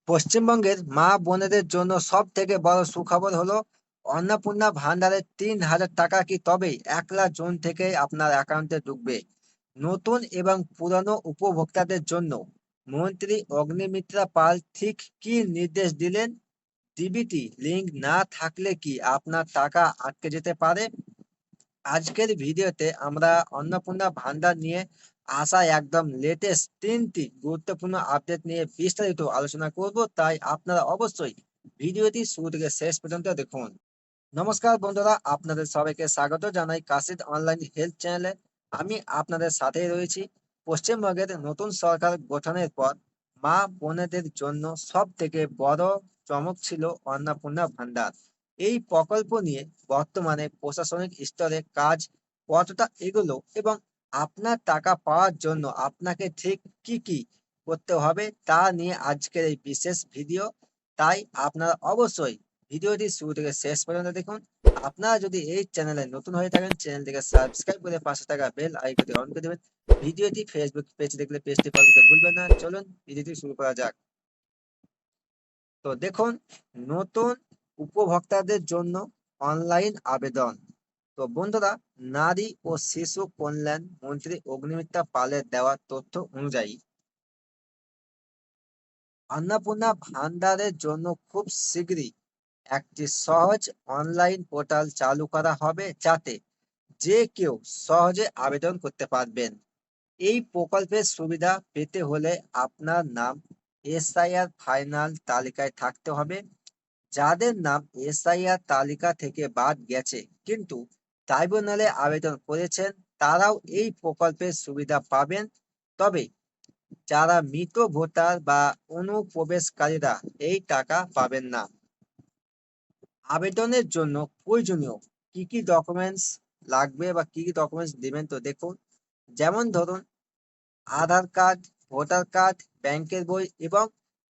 পশ্চিমবঙ্গের মা বোনেদের জন্য সব থেকে বড় সুখবর হলো অন্নপূর্ণা ভান্ডারের ৩,০০০ টাকা কি তবে ১ লাখ জুন থেকে আপনার অ্যাকাউন্টে ঢুকবে। নতুন এবং পুরনো উপভোক্তাদের জন্য মন্ত্রী অগ্নিমিত্রা পাল ঠিক কি নির্দেশ দিলেন? ডিবিটি লিংক না থাকলে কি আপনার টাকা আটকে যেতে পারে? আজকের ভিডিওতে আমরা অন্নপূর্ণা ভান্ডার নিয়ে আসা একদম লেটেস্ট ৩টি গুরুত্বপূর্ণ আপডেট নিয়ে বিস্তারিত আলোচনা করব, তাই আপনারা অবশ্যই ভিডিওটি শুরু থেকে শেষ পর্যন্ত দেখুন। নমস্কার বন্ধুরা, আপনাদের সবাইকে স্বাগত জানাই কাশিদ অনলাইন হেলথ চ্যানেলে। আমি আপনাদের সাথেই রয়েছি। পশ্চিমবঙ্গের নতুন সরকার গঠনের পর মা বোনেদের জন্য সব থেকে বড় চমক ছিল অন্নপূর্ণা ভান্ডার। এই প্রকল্প নিয়ে বর্তমানে প্রশাসনিক স্তরে কাজ কতটা এগোলো এবং আপনার টাকা পাওয়ার জন্য আপনাকে ঠিক কি কি করতে হবে তা নিয়ে আজকের এই বিশেষ ভিডিও। তাই আপনারা অবশ্যই ভিডিওটি শুরু থেকে শেষ পর্যন্ত দেখুন। আপনারা যদি এই চ্যানেলে নতুন হয়ে থাকেন, চ্যানেলটিকে সাবস্ক্রাইব করে পাশে থাকা বেল আইকনটি অন করে দেবেন। ভিডিওটি ফেসবুক পেজ দেখলে পেজটি ফলো করতে ভুলবেন না। চলুন ভিডিওটি শুরু করা যাক। তো দেখুন, নতুন উপভোক্তাদের জন্য অনলাইন আবেদন। তো বন্ধুরা, নারী ও শিশু কল্যাণ মন্ত্রী অগ্নিমিত্রা পালের দেওয়া তথ্য অনুযায়ী অন্নপূর্ণা ভান্ডারের জন্য খুব শীঘ্রই একটি সহজ অনলাইন পোর্টাল চালু করা হবে, যাতে যে কেউ সহজে আবেদন করতে পারবেন। এই প্রকল্পের সুবিধা পেতে হলে আপনার নাম এসআইআর ফাইনাল তালিকায় থাকতে হবে। যাদের নাম এসআইআর তালিকা থেকে বাদ গেছে কিন্তু ট্রাইব্যুনালে আবেদন করেছেন, তারাও এই প্রকল্পের সুবিধা পাবেন। তবে যারা মৃত ভোটার বা অনুপ্রবেশকারীরা এই টাকা পাবেন না। আবেদনের জন্য প্রয়োজনীয় কি কি ডকুমেন্টস লাগবে বা কি কি ডকুমেন্টস দিবেন, তো দেখুন। যেমন ধরুন, আধার কার্ড, ভোটার কার্ড, ব্যাংকের বই এবং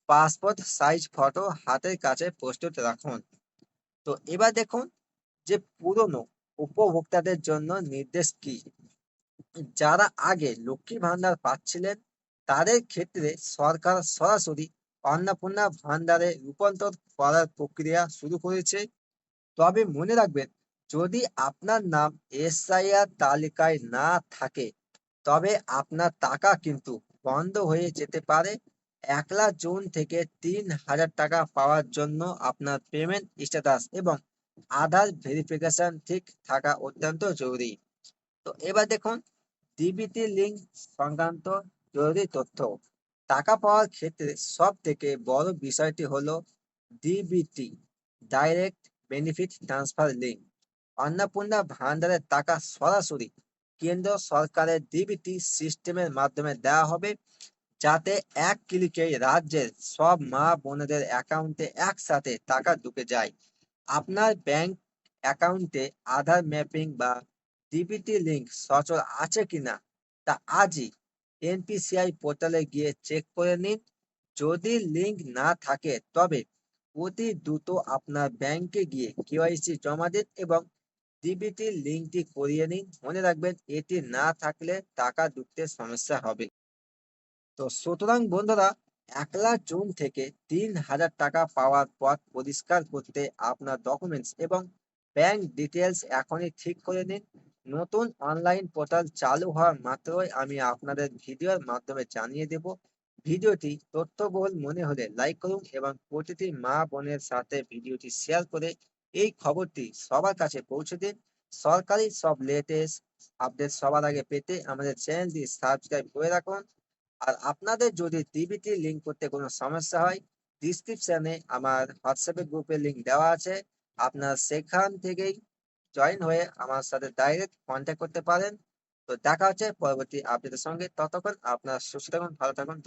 পাসপোর্ট সাইজ ফটো হাতের কাছে প্রস্তুত রাখুন। তো এবার দেখুন যে পুরনো উপভোক্তাদের জন্য নির্দেশ কি। যারা আগে লক্ষ্মী ভান্ডার পাচ্ছিলেন তাদের ক্ষেত্রে সরকার সরাসরি অন্নপূর্ণা ভান্ডারে রূপান্তর করার প্রক্রিয়া শুরু করেছে। তবে মনে রাখবেন, যদি আপনার নাম এসআইআর তালিকায় না থাকে তবে আপনার টাকা কিন্তু বন্ধ হয়ে যেতে পারে। 1 লাখ জুন থেকে 3,000 টাকা পাওয়ার জন্য আপনার পেমেন্ট স্ট্যাটাস এবং আধার ভেরিফিকেশন ঠিক থাকা অত্যন্ত জরুরি। তো এবার দেখুন, ডিবিটি লিঙ্ক সংক্রান্ত জরুরি তথ্য। টাকা পাওয়ার ক্ষেত্রে সব থেকে বড় বিষয়টি হলো DBT, direct benefit transfer link. Annapurna ভান্ডারের টাকা সরাসরি কেন্দ্র সরকারের ডিবিটি সিস্টেমের মাধ্যমে দেওয়া হবে, যাতে এক ক্লিকে রাজ্যের সব মা বোনেদের অ্যাকাউন্টে একসাথে টাকা ঢুকে যায়। আপনার ব্যাংক অ্যাকাউন্টে আধার ম্যাপিং বা ডিবিটি লিঙ্ক সচল আছে কিনা তা আজই এনপিসিআই পোর্টালে গিয়ে চেক করে নিন। যদি লিঙ্ক না থাকে তবে অতি দ্রুত আপনার ব্যাংকে গিয়ে কেওয়াইসি জমা দিন এবং ডিবিটি লিঙ্কটি করিয়ে নিন। মনে রাখবেন, এটি না থাকলে টাকা ঢুকতে সমস্যা হবে। তো সুতরাং বন্ধুরা, 1 লাখ জুন থেকে 3,000 টাকা পাওয়ার পথ পরিষ্কার করতে আপনার ডকুমেন্টস এবং ব্যাংক ডিটেলস এখনই ঠিক করে নিন। নতুন অনলাইন পোর্টাল চালু হওয়ার মাত্রই আমি আপনাদের ভিডিওর মাধ্যমে জানিয়ে দেব। ভিডিওটি তথ্যবহুল মনে হলে লাইক করুন এবং প্রতিটি মা বোনের সাথে ভিডিওটি শেয়ার করে এই খবরটি সবার কাছে পৌঁছে দিন। সরকারি সব লেটেস্ট আপডেট সবার আগে পেতে আমাদের চ্যানেলটি সাবস্ক্রাইব করে রাখুন। আর আপনাদের যদি ডিবিটি লিঙ্ক করতে কোনো সমস্যা হয়, ডিসক্রিপশনে আমার হোয়াটসঅ্যাপের গ্রুপের লিঙ্ক দেওয়া আছে। আপনার সেখান থেকেই জয়েন হয়ে আমার সাথে ডাইরেক্ট কন্ট্যাক্ট করতে পারেন। তো দেখা হচ্ছে পরবর্তী আপডেটের সঙ্গে। ততক্ষণ আপনার সুস্থ থাকুন, ভালো থাকুন।